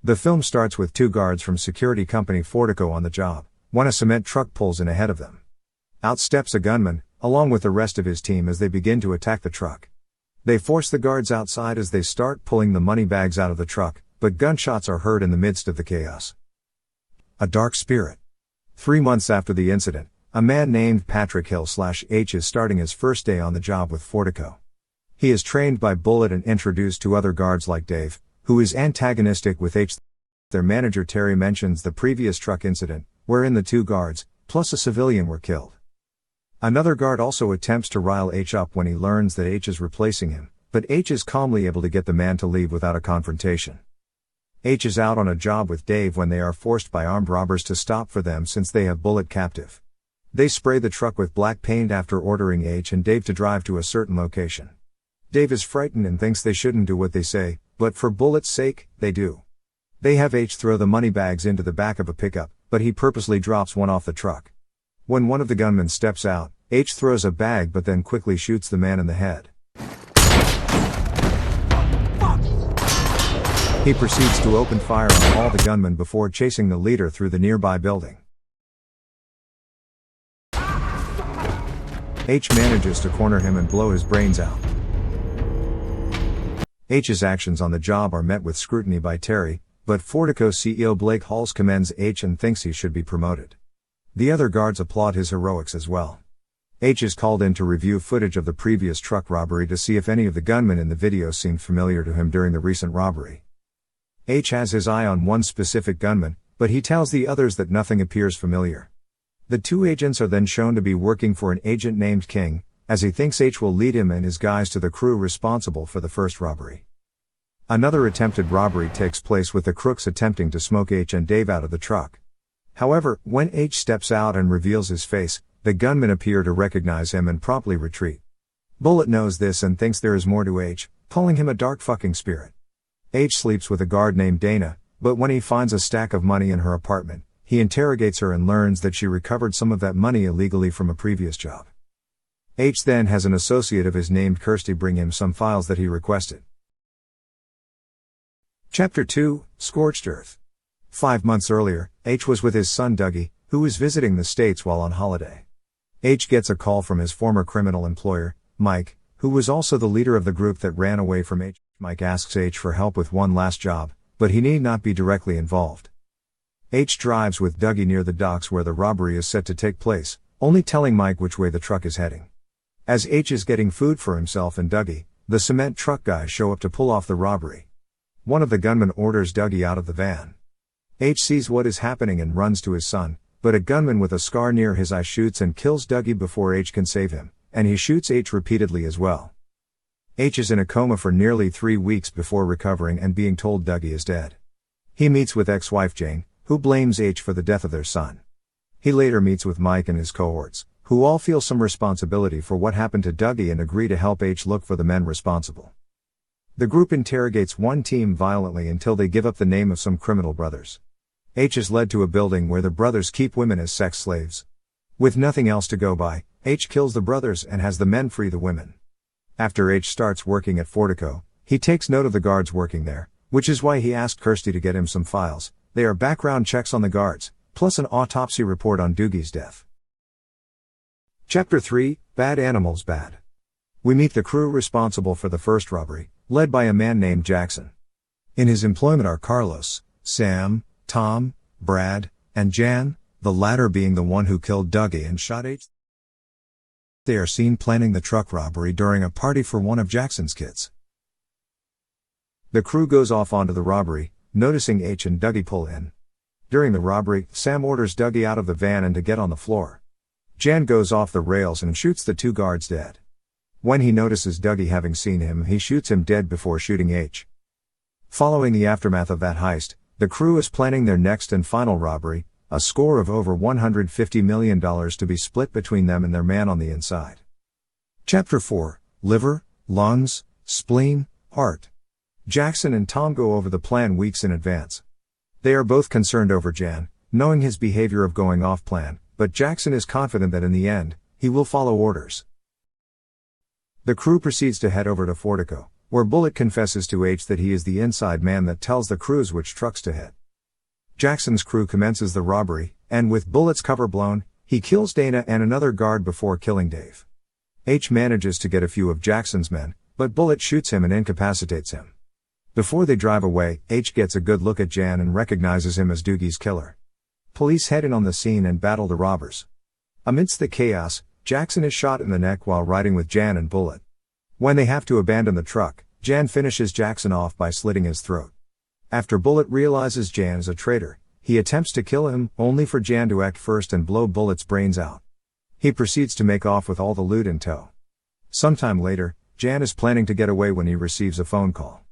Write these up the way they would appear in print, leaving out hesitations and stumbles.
The film starts with two guards from security company Fortico on the job, when a cement truck pulls in ahead of them. Out steps a gunman, along with the rest of his team as they begin to attack the truck. They force the guards outside as they start pulling the money bags out of the truck, but gunshots are heard in the midst of the chaos. A dark spirit. 3 months after the incident, a man named Patrick Hill/H is starting his first day on the job with Fortico. He is trained by Bullet and introduced to other guards like Dave, who is antagonistic with H. Their manager Terry mentions the previous truck incident, wherein the two guards, plus a civilian, were killed. Another guard also attempts to rile H up when he learns that H is replacing him, but H is calmly able to get the man to leave without a confrontation. H is out on a job with Dave when they are forced by armed robbers to stop for them since they have Bullet captive. They spray the truck with black paint after ordering H and Dave to drive to a certain location. Dave is frightened and thinks they shouldn't do what they say, but for Bullet's sake, they do. They have H throw the money bags into the back of a pickup, but he purposely drops one off the truck. When one of the gunmen steps out, H throws a bag but then quickly shoots the man in the head. He proceeds to open fire on all the gunmen before chasing the leader through the nearby building. H manages to corner him and blow his brains out. H's actions on the job are met with scrutiny by Terry, but Fortico CEO Blake Halls commends H and thinks he should be promoted. The other guards applaud his heroics as well. H is called in to review footage of the previous truck robbery to see if any of the gunmen in the video seemed familiar to him during the recent robbery. H has his eye on one specific gunman, but he tells the others that nothing appears familiar. The two agents are then shown to be working for an agent named King, as he thinks H will lead him and his guys to the crew responsible for the first robbery. Another attempted robbery takes place with the crooks attempting to smoke H and Dave out of the truck. However, when H steps out and reveals his face, the gunmen appear to recognize him and promptly retreat. Bullet knows this and thinks there is more to H, calling him a dark fucking spirit. H sleeps with a guard named Dana, but when he finds a stack of money in her apartment, he interrogates her and learns that she recovered some of that money illegally from a previous job. H then has an associate of his named Kirsty bring him some files that he requested. Chapter 2, Scorched Earth. 5 months earlier, H was with his son Dougie, who was visiting the States while on holiday. H gets a call from his former criminal employer, Mike, who was also the leader of the group that ran away from H. Mike asks H for help with one last job, but he need not be directly involved. H drives with Dougie near the docks where the robbery is set to take place, only telling Mike which way the truck is heading. As H is getting food for himself and Dougie, the cement truck guys show up to pull off the robbery. One of the gunmen orders Dougie out of the van. H sees what is happening and runs to his son, but a gunman with a scar near his eye shoots and kills Dougie before H can save him, and he shoots H repeatedly as well. H is in a coma for nearly 3 weeks before recovering and being told Dougie is dead. He meets with ex-wife Jane, who blames H for the death of their son. He later meets with Mike and his cohorts, who all feel some responsibility for what happened to Dougie and agree to help H look for the men responsible. The group interrogates one team violently until they give up the name of some criminal brothers. H is led to a building where the brothers keep women as sex slaves. With nothing else to go by, H kills the brothers and has the men free the women. After H starts working at Fortico, he takes note of the guards working there, which is why he asked Kirsty to get him some files. They are background checks on the guards, plus an autopsy report on Dougie's death. Chapter 3, Bad Animals Bad. We meet the crew responsible for the first robbery, led by a man named Jackson. In his employment are Carlos, Sam, Tom, Brad, and Jan, the latter being the one who killed Dougie and shot H. They are seen planning the truck robbery during a party for one of Jackson's kids. The crew goes off onto the robbery, noticing H and Dougie pull in. During the robbery, Sam orders Dougie out of the van and to get on the floor. Jan goes off the rails and shoots the two guards dead. When he notices Dougie having seen him, he shoots him dead before shooting H. Following the aftermath of that heist, the crew is planning their next and final robbery, a score of over $150 million to be split between them and their man on the inside. Chapter 4, Liver, Lungs, Spleen, Heart. Jackson and Tom go over the plan weeks in advance. They are both concerned over Jan, knowing his behavior of going off plan, but Jackson is confident that in the end, he will follow orders. The crew proceeds to head over to Fortico, where Bullet confesses to H that he is the inside man that tells the crews which trucks to hit. Jackson's crew commences the robbery, and with Bullet's cover blown, he kills Dana and another guard before killing Dave. H manages to get a few of Jackson's men, but Bullet shoots him and incapacitates him. Before they drive away, H gets a good look at Jan and recognizes him as Doogie's killer. Police head in on the scene and battle the robbers. Amidst the chaos, Jackson is shot in the neck while riding with Jan and Bullet. When they have to abandon the truck, Jan finishes Jackson off by slitting his throat. After Bullet realizes Jan is a traitor, he attempts to kill him, only for Jan to act first and blow Bullet's brains out. He proceeds to make off with all the loot in tow. Sometime later, Jan is planning to get away when he receives a phone call.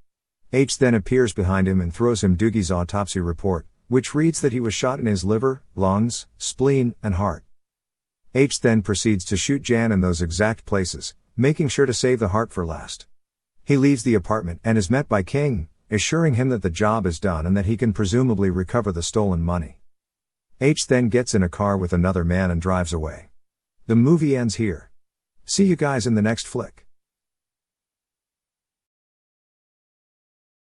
H then appears behind him and throws him Doogie's autopsy report, which reads that he was shot in his liver, lungs, spleen, and heart. H then proceeds to shoot Jan in those exact places, making sure to save the heart for last. He leaves the apartment and is met by King, assuring him that the job is done and that he can presumably recover the stolen money. H then gets in a car with another man and drives away. The movie ends here. See you guys in the next flick.